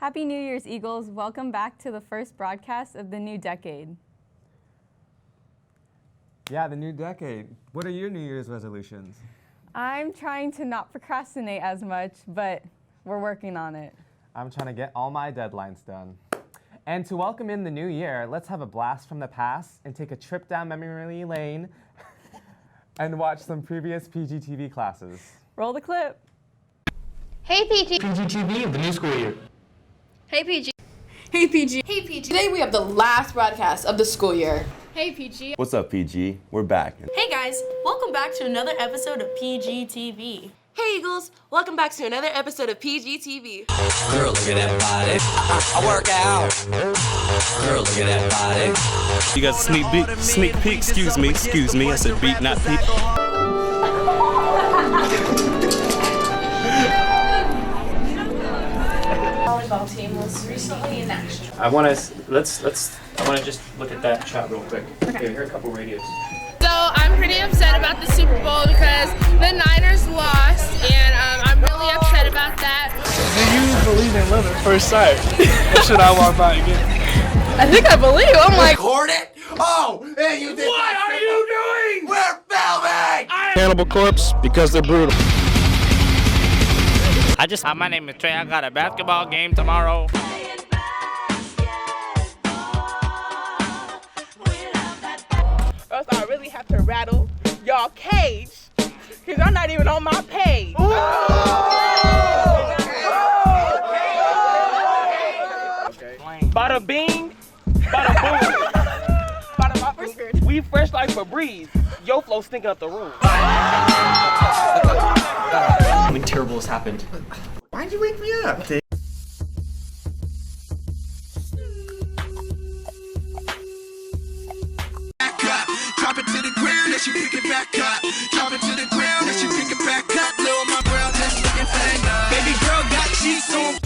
Happy New Year's, Eagles. Welcome back to the first broadcast of the new decade. Yeah, the new decade. What are your New Year's resolutions? I'm trying to not procrastinate as much, but we're working on it. I'm trying to get all my deadlines done. And to welcome in the new year, let's have a blast from the past and take a trip down memory lane and watch some previous PGTV classes. Roll the clip. Hey PG. PGTV of the new school year. Hey PG. Hey PG. Hey PG. Today we have the last broadcast of the school year. Hey PG. What's up, PG? We're back. Hey guys, welcome back to another episode of PGTV. Hey Eagles, welcome back to another episode of PGTV. Girl, look at that body. I work out. Girl, look at that body. You guys sneak peek, excuse me, I said beat, not peek. Volleyball team was recently in action. I want to just look at that shot real quick. Okay, here are a couple radios. So I'm pretty upset about the Super Bowl because the Niners lost, and I'm really upset about that. Do you believe in love at first sight? Or should I walk by again? I think I believe. I'm like, Record it? Oh, and you did. What are you doing? We're filming! Cannibal Corpse because they're brutal. My name is Trey. I got a basketball game tomorrow. else I really have to rattle y'all cage, because I'm not even on my page. Bada bing, bada boom. We fresh like Febreze. Yo flow stinking up the room. Something terrible has happened. Why'd you wake me up? Drop it to the ground, as you pick it back up. Drop it to the ground, as you pick it back up. Little my brown, just looking fang. Baby girl got cheese on.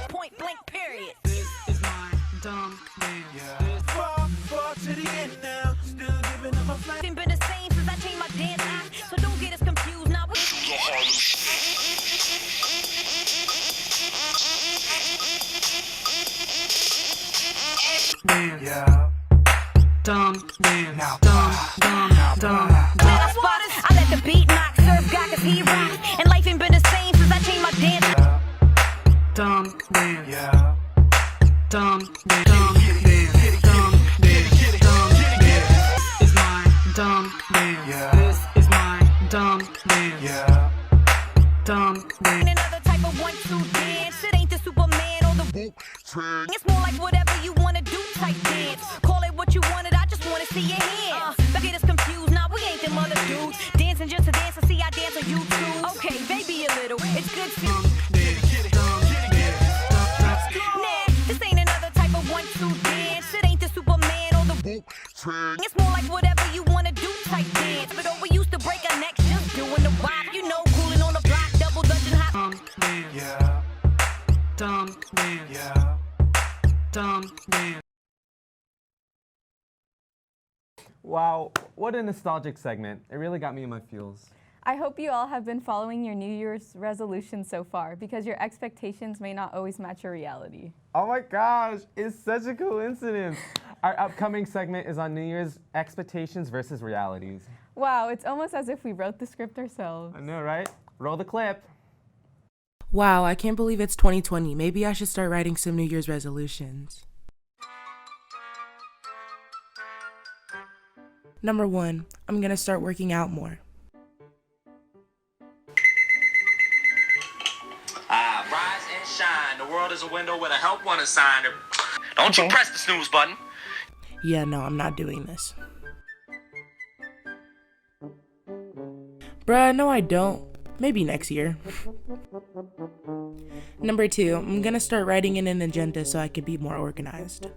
Point blank, period. This is my dumb man. Yeah. Far to the end now. Still giving up my flag. Been the same since I changed my dance act, so don't get us confused now. Man. Yeah. Dumb man. Now. Dumb. I let the beat knock, serve God cause he rock. And life ain't been the same since I changed my dance. Dumb man. Yeah. Dumb man. Dumb man. Dumb man. Dumb man. This is my dumb man. Yeah. This is my dumb man. Yeah. Dumb man. Another type of 1-2 dance. It ain't the Superman or the Wu-Tang. It's more like whatever you wanna do type dance. Call it what you wanted, I just wanna see your hands. Don't get us confused, nah, we ain't them other dudes. Dancing just to dance and see I dance on YouTube. Okay, baby a little, it's good to nah, this ain't another type of 1-2 dance. It ain't the Superman or the Wu-Tang. It's more like whatever you wanna do type dance. But we used to break our necks just doing the wop. You know, cooling on the block, double dutching hot. Dumb man. Yeah. Dumb man. Yeah. Dumb man. Wow, what a nostalgic segment. It really got me in my feels. I hope you all have been following your New Year's resolutions so far, because your expectations may not always match your reality. Oh my gosh, it's such a coincidence. Our upcoming segment is on New Year's expectations versus realities. Wow, it's almost as if we wrote the script ourselves. I know, right? Roll the clip. Wow, I can't believe it's 2020. Maybe I should start writing some New Year's resolutions. Number 1, I'm gonna start working out more. Rise and shine. The world is a window with a help wanted sign. Don't you press the snooze button. Yeah, no, I'm not doing this. Bruh, no I don't. Maybe next year. Number 2, I'm gonna start writing in an agenda so I can be more organized.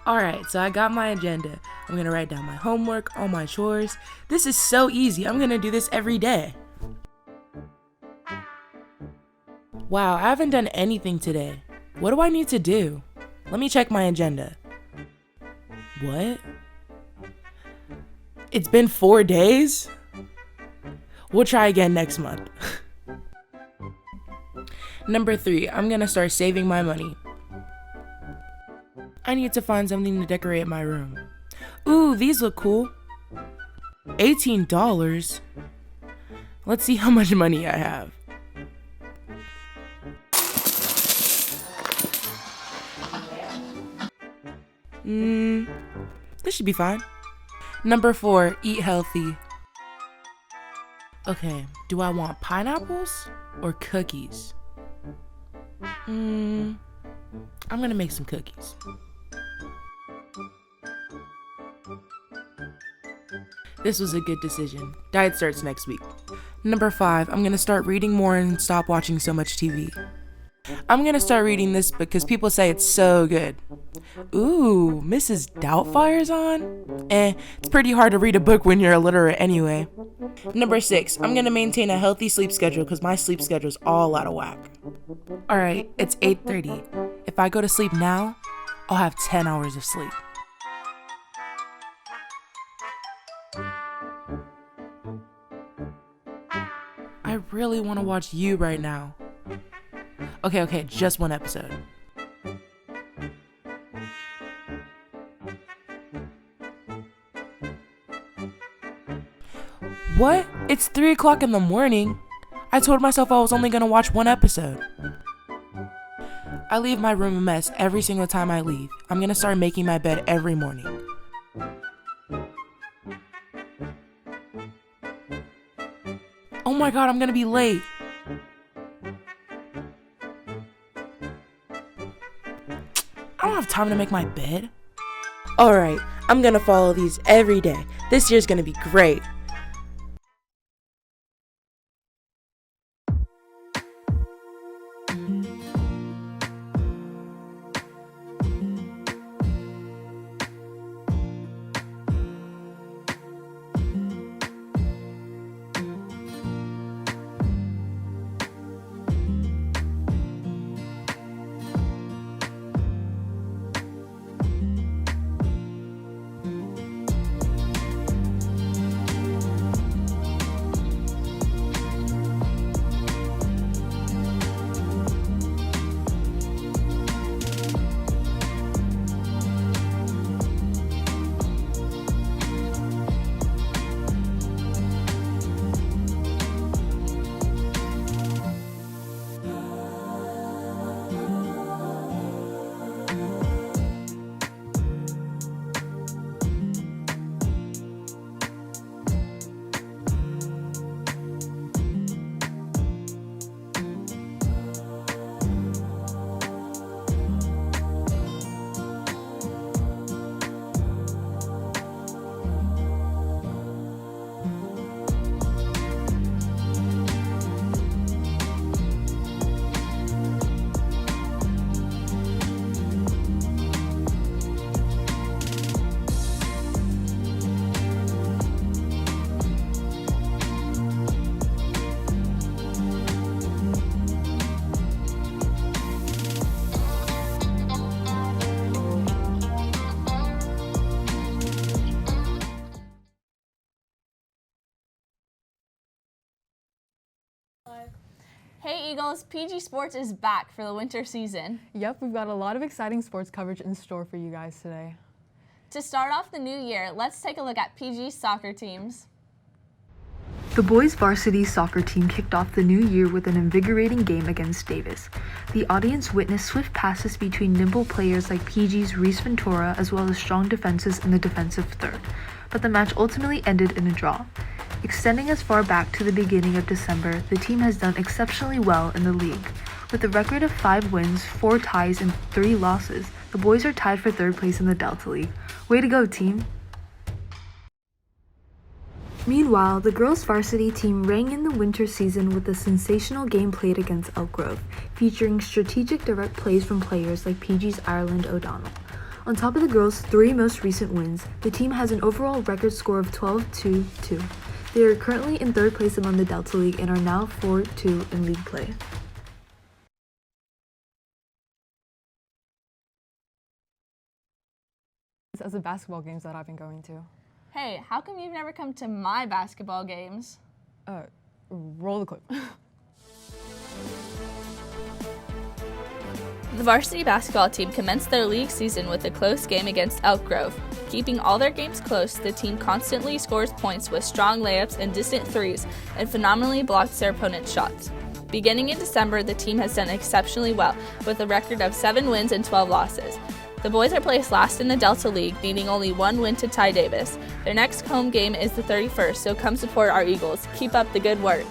Alright, so I got my agenda. I'm gonna write down my homework, all my chores. This is so easy. I'm gonna do this every day. Wow, I haven't done anything today. What do I need to do? Let me check my agenda. What? It's been 4 days? We'll try again next month. Number 3, I'm gonna start saving my money. I need to find something to decorate my room. Ooh, these look cool. $18? Let's see how much money I have. This should be fine. Number 4, eat healthy. Okay, do I want pineapples or cookies? I'm gonna make some cookies. This was a good decision. Diet starts next week. Number 5, I'm gonna start reading more and stop watching so much TV. I'm gonna start reading this because people say it's so good. Ooh, Mrs. Doubtfire's on? It's pretty hard to read a book when you're illiterate anyway. Number 6, I'm gonna maintain a healthy sleep schedule because my sleep schedule's all out of whack. Alright, it's 8:30. If I go to sleep now, I'll have 10 hours of sleep. I really want to watch You right now. Okay, just one episode. What? It's 3 o'clock in the morning. I told myself I was only gonna watch one episode. I leave my room a mess every single time I leave. I'm gonna start making my bed every morning. Oh my god, I'm gonna be late. I don't have time to make my bed. Alright, I'm gonna follow these every day. This year's gonna be great. Hey Eagles, PG Sports is back for the winter season. Yep, we've got a lot of exciting sports coverage in store for you guys today. To start off the new year, let's take a look at PG's soccer teams. The boys' varsity soccer team kicked off the new year with an invigorating game against Davis. The audience witnessed swift passes between nimble players like PG's Reese Ventura as well as strong defenses in the defensive third. But the match ultimately ended in a draw. Extending as far back to the beginning of December, the team has done exceptionally well in the league. With a record of 5 wins, 4 ties, and 3 losses, the boys are tied for 3rd place in the Delta League. Way to go, team! Meanwhile, the girls' varsity team rang in the winter season with a sensational game played against Elk Grove, featuring strategic direct plays from players like PG's Ireland O'Donnell. On top of the girls' 3 most recent wins, the team has an overall record score of 12-2-2. They are currently in 3rd place among the Delta League and are now 4-2 in league play. As the basketball games that I've been going to. Hey, how come you've never come to my basketball games? Roll the clip. The varsity basketball team commenced their league season with a close game against Elk Grove. Keeping all their games close, the team constantly scores points with strong layups and distant threes, and phenomenally blocks their opponent's shots. Beginning in December, the team has done exceptionally well, with a record of 7 wins and 12 losses. The boys are placed last in the Delta League, needing only 1 win to tie Davis. Their next home game is the 31st, so come support our Eagles. Keep up the good work.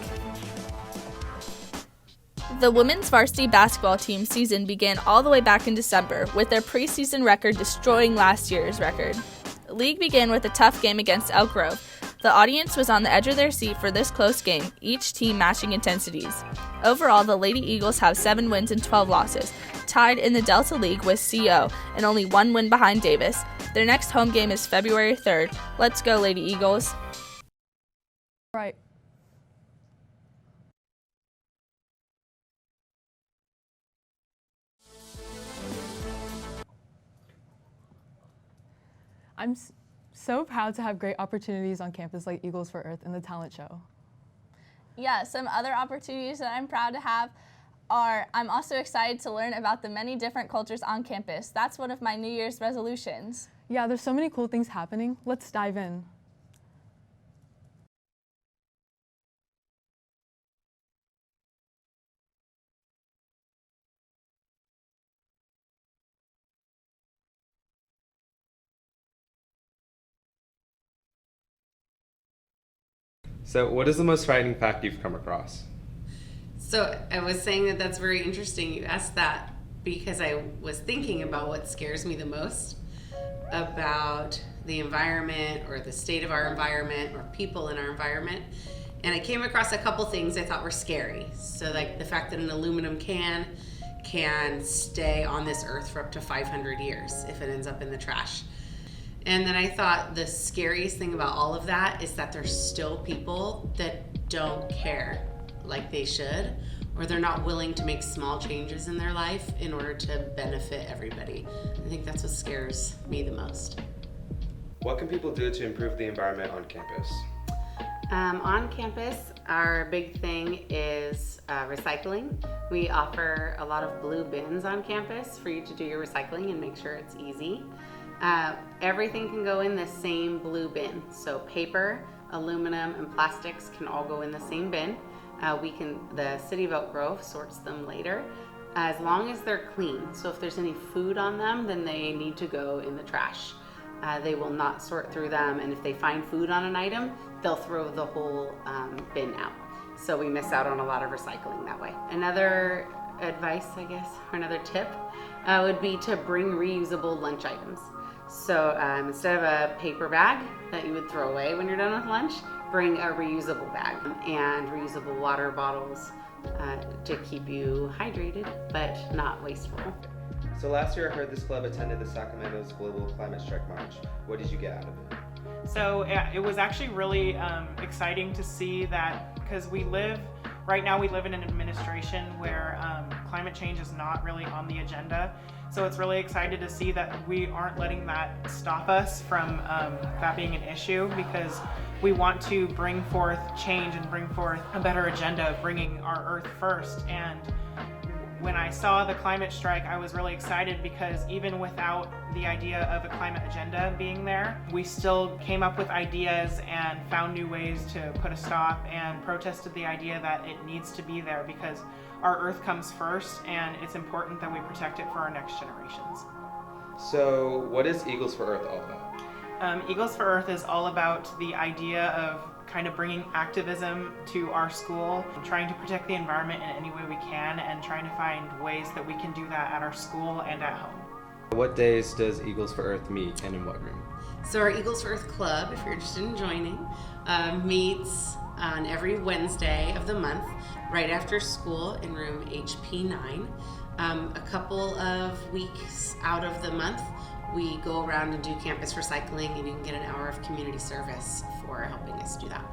The women's varsity basketball team season began all the way back in December, with their preseason record destroying last year's record. The league began with a tough game against Elk Grove. The audience was on the edge of their seat for this close game, each team matching intensities. Overall, the Lady Eagles have 7 wins and 12 losses, tied in the Delta League with CO, and only 1 win behind Davis. Their next home game is February 3rd. Let's go, Lady Eagles. Right. I'm so proud to have great opportunities on campus like Eagles for Earth and the talent show. Yeah, some other opportunities that I'm proud to have are I'm also excited to learn about the many different cultures on campus. That's one of my New Year's resolutions. Yeah, there's so many cool things happening. Let's dive in. So what is the most frightening fact you've come across? So I was saying that that's very interesting you asked that, because I was thinking about what scares me the most about the environment or the state of our environment or people in our environment. And I came across a couple things I thought were scary. So like the fact that an aluminum can stay on this earth for up to 500 years if it ends up in the trash. And then I thought the scariest thing about all of that is that there's still people that don't care like they should, or they're not willing to make small changes in their life in order to benefit everybody. I think that's what scares me the most. What can people do to improve the environment on campus? On campus, our big thing is recycling. We offer a lot of blue bins on campus for you to do your recycling and make sure it's easy. Everything can go in the same blue bin. So paper, aluminum, and plastics can all go in the same bin. The City of Elk Grove sorts them later, as long as they're clean. So if there's any food on them, then they need to go in the trash. They will not sort through them, and if they find food on an item, they'll throw the whole bin out. So we miss out on a lot of recycling that way. Another advice, I guess, or another tip would be to bring reusable lunch items. So instead of a paper bag that you would throw away when you're done with lunch, bring a reusable bag and reusable water bottles to keep you hydrated but not wasteful. So last year I heard this club attended the Sacramento's Global Climate Strike March. What did you get out of it? So it was actually really exciting to see that, because right now we live in an administration where climate change is not really on the agenda. So it's really excited to see that we aren't letting that stop us from that being an issue, because we want to bring forth change and bring forth a better agenda of bringing our Earth first. And when I saw the climate strike, I was really excited, because even without the idea of a climate agenda being there, we still came up with ideas and found new ways to put a stop and protested the idea that it needs to be there, because our Earth comes first and it's important that we protect it for our next generations. So what is Eagles for Earth all about? Eagles for Earth is all about the idea of kind of bringing activism to our school, trying to protect the environment in any way we can, and trying to find ways that we can do that at our school and at home. What days does Eagles for Earth meet, and in what room? So our Eagles for Earth Club, if you're interested in joining, meets on every Wednesday of the month, right after school in room HP9. A couple of weeks out of the month, we go around and do campus recycling, and you can get an hour of community service for helping us do that.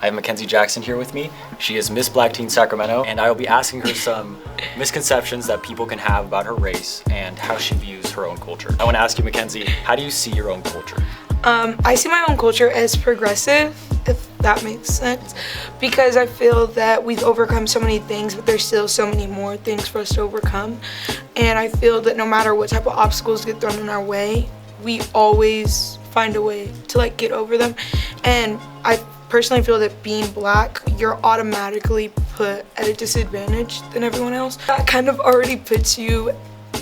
I have Mackenzie Jackson here with me. She is Miss Black Teen Sacramento, and I will be asking her some misconceptions that people can have about her race and how she views her own culture. I want to ask you, Mackenzie, how do you see your own culture? I see my own culture as progressive, if that makes sense, because I feel that we've overcome so many things, but there's still so many more things for us to overcome. And I feel that no matter what type of obstacles get thrown in our way, we always find a way to like get over them. And I personally feel that being black, you're automatically put at a disadvantage than everyone else. That kind of already puts you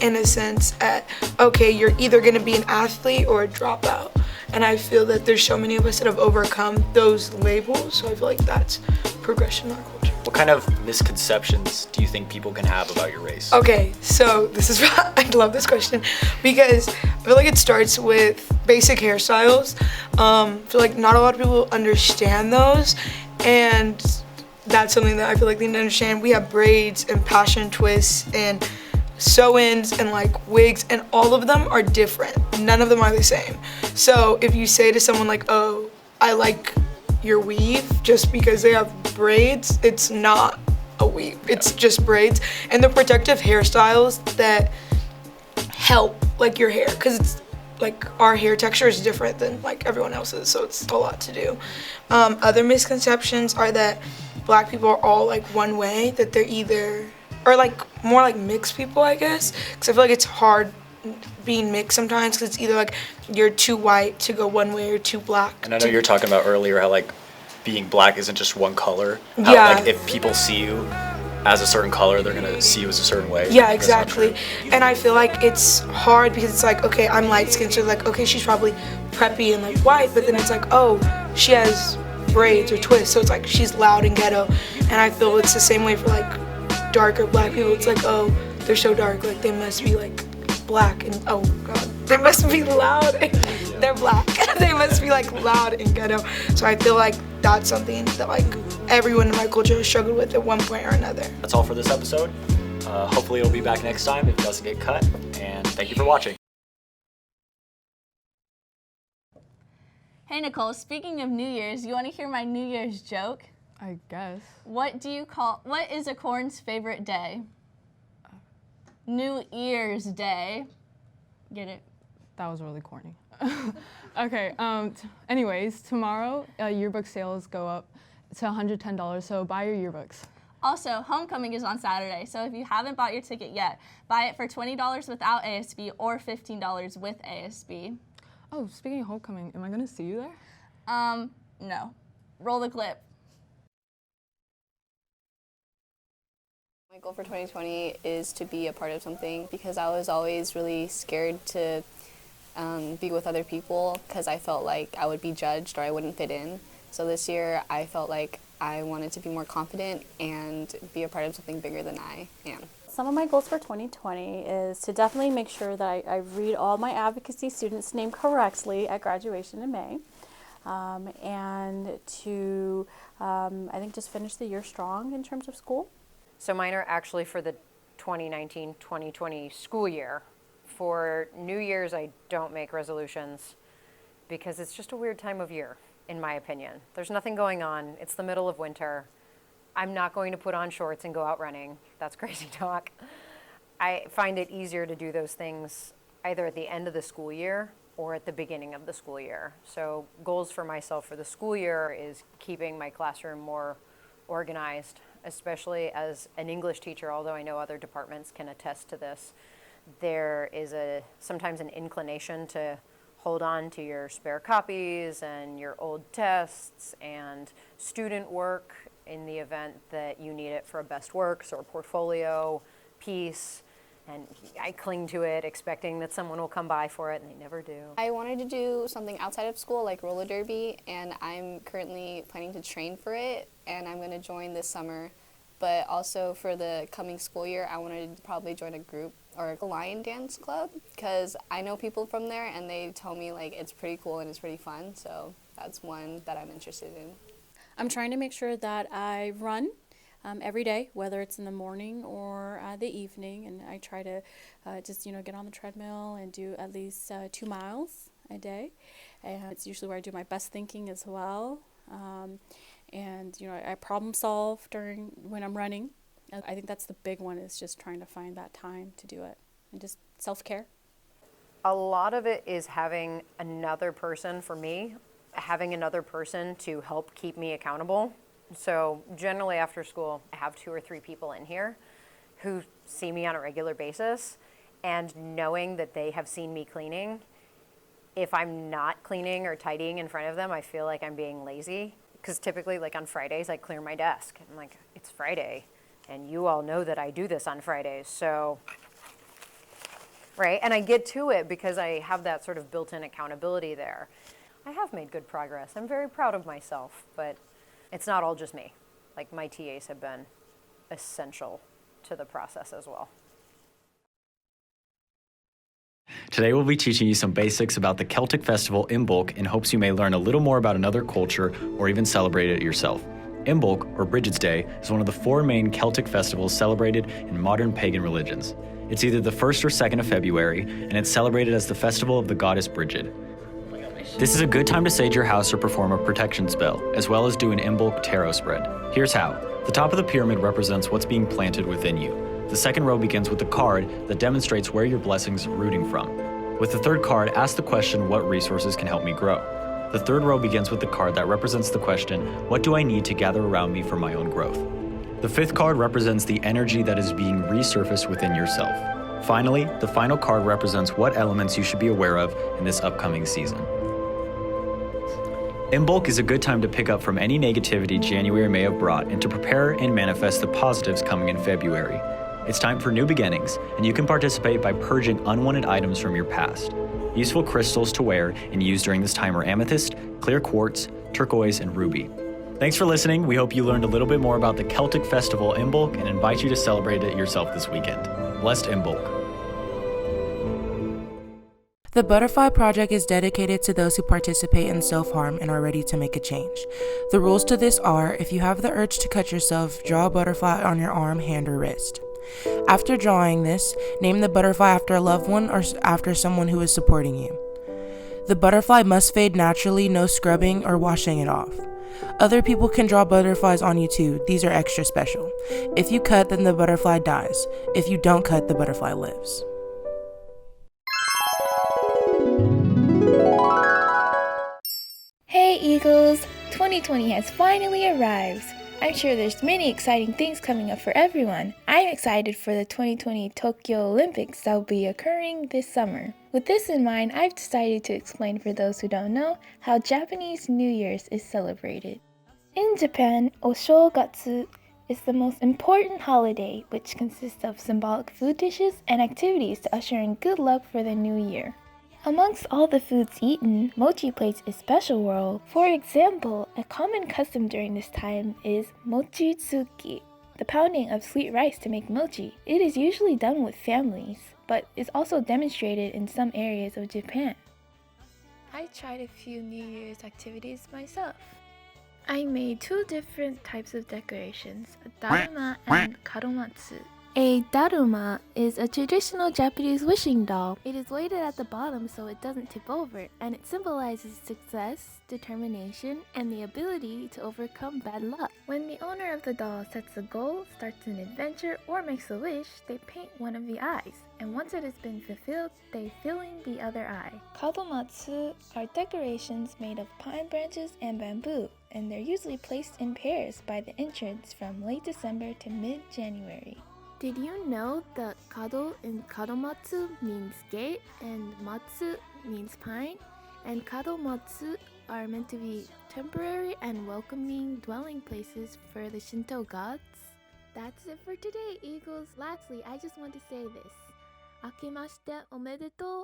in a sense at, okay, you're either gonna be an athlete or a dropout. And I feel that there's so many of us that have overcome those labels, so I feel like that's progression in our culture. What kind of misconceptions do you think people can have about your race? Okay, so this is I love this question because I feel like it starts with basic hairstyles. I feel like not a lot of people understand those, and that's something that I feel like they need to understand. We have braids and passion twists and sew-ins and like wigs, and all of them are different. None of them are the same. So if you say to someone like, oh, I like your weave just because they have braids, it's not a weave, it's just braids. And the protective hairstyles that help like your hair, because it's like our hair texture is different than like everyone else's, so it's a lot to do. Other misconceptions are that black people are all like one way, that they're either, or like more like mixed people, I guess, because I feel like it's hard being mixed sometimes because it's either like you're too white to go one way or too black. And I know you were talking about earlier how like being black isn't just one color. How, Yeah. like if people see you as a certain color, they're gonna see you as a certain way. Yeah, exactly. And I feel like it's hard because it's like, okay, I'm light skinned, so like, okay, she's probably preppy and like white, but then it's like, oh, she has braids or twists, so it's like she's loud and ghetto. And I feel it's the same way for like darker black people. It's like, oh, they're so dark, like they must be like black, and oh god, they must be loud and they're black. They must be like loud and ghetto. So I feel like that's something that like everyone in my culture has struggled with at one point or another. That's all for this episode. Hopefully it'll be back next time if it doesn't get cut, and thank you for watching. Hey Nicole, speaking of New Year's, you want to hear my New Year's joke? I guess. What is a corn's favorite day? New Year's Day. Get it? That was really corny. Okay, anyways, tomorrow yearbook sales go up to $110, so buy your yearbooks. Also, homecoming is on Saturday, so if you haven't bought your ticket yet, buy it for $20 without ASB or $15 with ASB. Oh, speaking of homecoming, am I gonna see you there? No. Roll the clip. My goal for 2020 is to be a part of something because I was always really scared to be with other people because I felt like I would be judged or I wouldn't fit in. So this year I felt like I wanted to be more confident and be a part of something bigger than I am. Some of my goals for 2020 is to definitely make sure that I read all my advocacy students' name correctly at graduation in May, and to, I think, just finish the year strong in terms of school. So mine are actually for the 2019-2020 school year. For New Year's, I don't make resolutions because it's just a weird time of year, in my opinion. There's nothing going on. It's the middle of winter. I'm not going to put on shorts and go out running. That's crazy talk. I find it easier to do those things either at the end of the school year or at the beginning of the school year. So goals for myself for the school year is keeping my classroom more organized, especially as an English teacher, although I know other departments can attest to this. There is sometimes an inclination to hold on to your spare copies and your old tests and student work in the event that you need it for a best works or portfolio piece. And I cling to it expecting that someone will come by for it, and they never do. I wanted to do something outside of school like roller derby, and I'm currently planning to train for it, and I'm going to join this summer. But also for the coming school year, I wanted to probably join a group or a lion dance club because I know people from there and they tell me like it's pretty cool and it's pretty fun, so that's one that I'm interested in. I'm trying to make sure that I run every day, whether it's in the morning or the evening, and I try to just get on the treadmill and do at least 2 miles a day, and it's usually where I do my best thinking as well. and I problem solve when I'm running. And I think that's the big one, is just trying to find that time to do it, and just self-care. A lot of it is having another person, for me, having another person to help keep me accountable. So generally after school, I have 2 or 3 people in here who see me on a regular basis, and knowing that they have seen me cleaning, if I'm not cleaning or tidying in front of them, I feel like I'm being lazy. Because typically, like on Fridays, I clear my desk. I'm like, it's Friday, and you all know that I do this on Fridays, so, right? And I get to it because I have that sort of built-in accountability there. I have made good progress. I'm very proud of myself, but it's not all just me. Like, my TAs have been essential to the process as well. Today we'll be teaching you some basics about the Celtic festival Imbolc in hopes you may learn a little more about another culture or even celebrate it yourself. Imbolc, or Brigid's Day, is one of the 4 main Celtic festivals celebrated in modern pagan religions. It's either the 1st or 2nd of February, and it's celebrated as the festival of the goddess Brigid. This is a good time to sage your house or perform a protection spell, as well as do an Imbolc tarot spread. Here's how. The top of the pyramid represents what's being planted within you. The second row begins with a card that demonstrates where your blessings are rooting from. With the third card, ask the question, what resources can help me grow? The third row begins with the card that represents the question, what do I need to gather around me for my own growth? The fifth card represents the energy that is being resurfaced within yourself. Finally, the final card represents what elements you should be aware of in this upcoming season. Imbolc is a good time to pick up from any negativity January may have brought and to prepare and manifest the positives coming in February. It's time for new beginnings, and you can participate by purging unwanted items from your past. Useful crystals to wear and use during this time are amethyst, clear quartz, turquoise, and ruby. Thanks for listening. We hope you learned a little bit more about the Celtic festival Imbolc and invite you to celebrate it yourself this weekend. Blessed Imbolc. The Butterfly Project is dedicated to those who participate in self-harm and are ready to make a change. The rules to this are, if you have the urge to cut yourself, draw a butterfly on your arm, hand, or wrist. After drawing this, name the butterfly after a loved one or after someone who is supporting you. The butterfly must fade naturally, no scrubbing or washing it off. Other people can draw butterflies on you too. These are extra special. If you cut, then the butterfly dies. If you don't cut, the butterfly lives. Hey Eagles! 2020 has finally arrived. I'm sure there's many exciting things coming up for everyone. I'm excited for the 2020 Tokyo Olympics that will be occurring this summer. With this in mind, I've decided to explain for those who don't know how Japanese New Year's is celebrated. In Japan, Oshogatsu is the most important holiday, which consists of symbolic food dishes and activities to usher in good luck for the new year. Amongst all the foods eaten, mochi plays a special role. For example, a common custom during this time is mochitsuki, the pounding of sweet rice to make mochi. It is usually done with families, but is also demonstrated in some areas of Japan. I tried a few New Year's activities myself. I made 2 different types of decorations, a daruma and kadomatsu. A daruma is a traditional Japanese wishing doll. It is weighted at the bottom so it doesn't tip over, and it symbolizes success, determination, and the ability to overcome bad luck. When the owner of the doll sets a goal, starts an adventure, or makes a wish, they paint one of the eyes, and once it has been fulfilled, they fill in the other eye. Kadomatsu are decorations made of pine branches and bamboo, and they're usually placed in pairs by the entrance from late December to mid-January. Did you know that kado in kadomatsu means gate and matsu means pine? And kadomatsu are meant to be temporary and welcoming dwelling places for the Shinto gods? That's it for today, Eagles. Lastly, I just want to say this. Akemashite omedetou.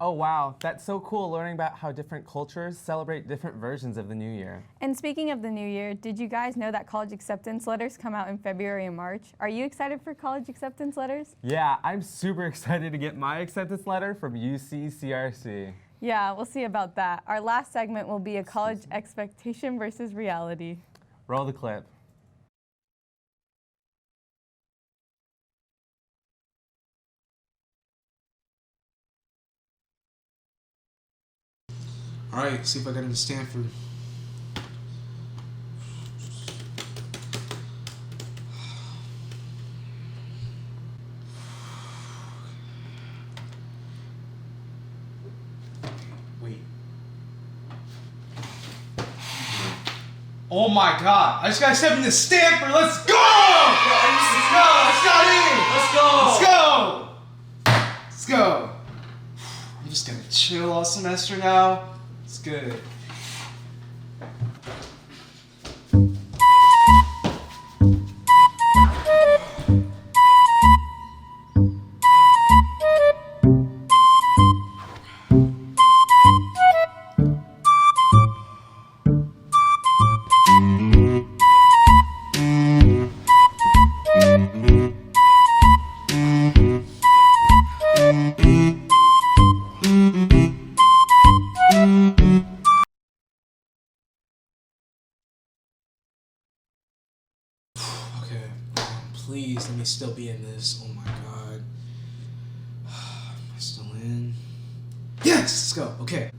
Oh wow, that's so cool learning about how different cultures celebrate different versions of the New Year. And speaking of the New Year, did you guys know that college acceptance letters come out in February and March? Are you excited for college acceptance letters? Yeah, I'm super excited to get my acceptance letter from UC-CRC. Yeah, we'll see about that. Our last segment will be a college expectation versus reality. Roll the clip. All right, see if I got into Stanford. Oh my God! I just got accepted into Stanford. Let's go! Let's go! Let's got in. Let's go! Let's go! I'm just gonna chill all semester now. It's good. Okay, please let me still be in this. Oh my God. Am I still in? Yes, let's go. Okay.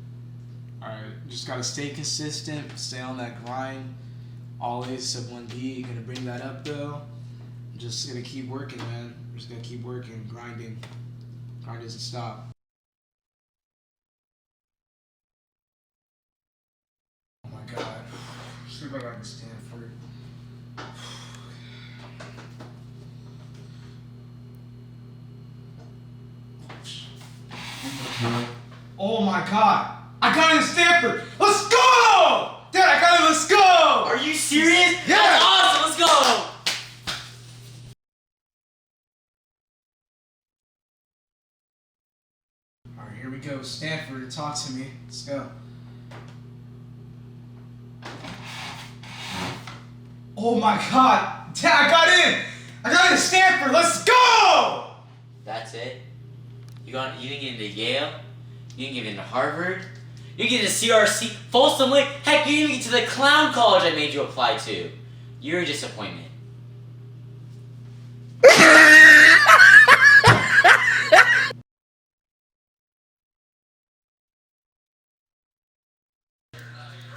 Alright, just gotta stay consistent, stay on that grind. Always sub 1D, gonna bring that up though. I'm just gonna keep working, man. I'm just gonna keep working, grinding. Grind doesn't stop. Oh my God. See if I got Stanford. Oh my God! I got into Stanford! Let's go! Dad, I got it, let's go! Are you serious? Yeah! That's awesome, let's go! Alright, here we go. Stanford, talk to me. Let's go. Oh my God! Dad, I got in! I got into Stanford! Let's go! That's it? You didn't get into Yale? You didn't get into Harvard? You didn't get into CRC? Folsom Lake? Heck, you didn't even get to the clown college I made you apply to. You're a disappointment.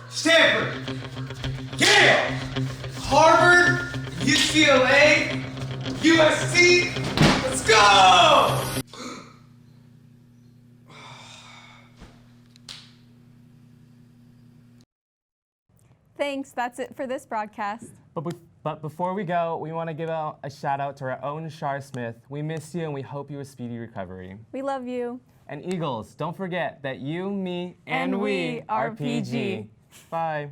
Stanford! Yale! Harvard! UCLA! USC! Let's go! Thanks, that's it for this broadcast. But before we go, we want to give out a shout out to our own Shar Smith. We miss you and we hope you a speedy recovery. We love you. And Eagles, don't forget that you, me, And we are PG. Bye.